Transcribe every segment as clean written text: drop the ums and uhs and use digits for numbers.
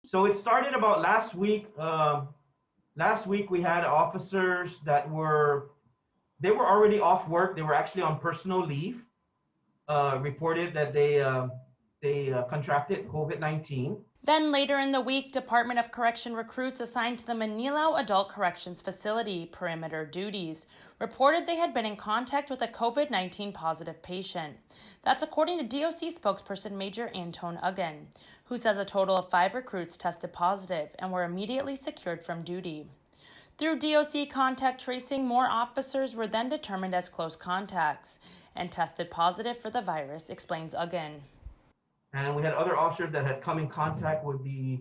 So it started about last week. Last week we had officers that they were already off work. They were actually on personal leave. Reported that they contracted COVID-19. Then later in the week, Department of Correction recruits assigned to the Mangilao Adult Corrections Facility perimeter duties reported they had been in contact with a COVID-19 positive patient. That's according to DOC spokesperson Major Antone Aguon, who says a total of 5 recruits tested positive and were immediately secured from duty. Through DOC contact tracing, more officers were then determined as close contacts and tested positive for the virus, explains Aguon. And we had other officers that had come in contact with the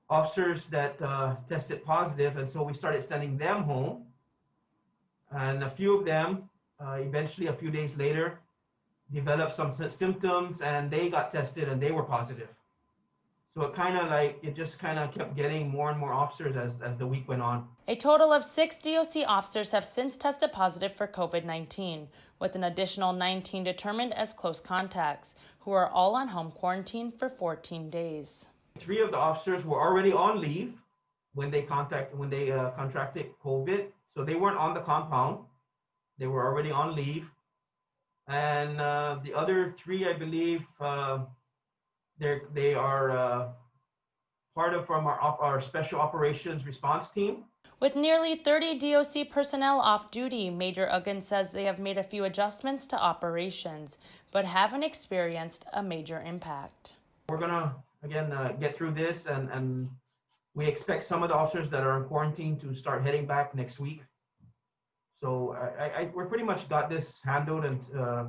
officers that tested positive, and so we started sending them home. And a few of them, eventually a few days later, developed some symptoms, and they got tested and they were positive. So it just kind of kept getting more and more officers as the week went on. A total of 6 DOC officers have since tested positive for COVID-19, with an additional 19 determined as close contacts, who are all on home quarantine for 14 days. 3 of the officers were already on leave when they contracted COVID, so they weren't on the compound. They were already on leave, and the other 3, I believe, they are from our special operations response team. With nearly 30 DOC personnel off duty, Major Aguon says they have made a few adjustments to operations, but haven't experienced a major impact. We're gonna, again, get through this, and we expect some of the officers that are in quarantine to start heading back next week. So we're pretty much got this handled and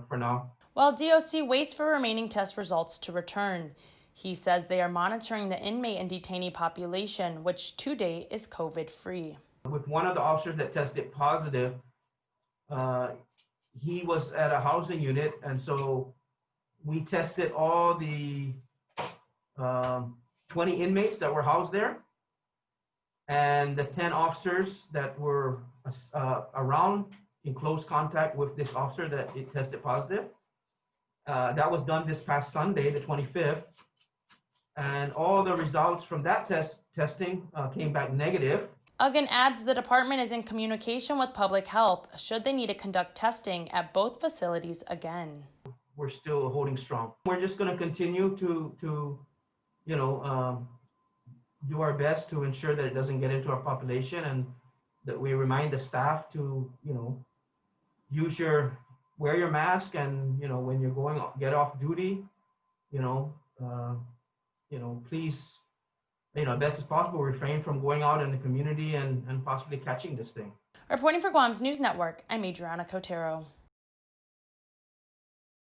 for now. While DOC waits for remaining test results to return, he says they are monitoring the inmate and detainee population, which to date is COVID-free. With one of the officers that tested positive, he was at a housing unit, and so we tested all the 20 inmates that were housed there, and the 10 officers that were around in close contact with this officer that it tested positive. That was done this past Sunday, the 25th. And all the results from that testing came back negative. Aguon adds the department is in communication with public health should they need to conduct testing at both facilities again. We're still holding strong. We're just going to continue to do our best to ensure that it doesn't get into our population, and that we remind the staff to, wear your mask, and, when you're get off duty, please, best as possible, refrain from going out in the community and possibly catching this thing. Reporting for Guam's News Network, I'm Adriana Cotero.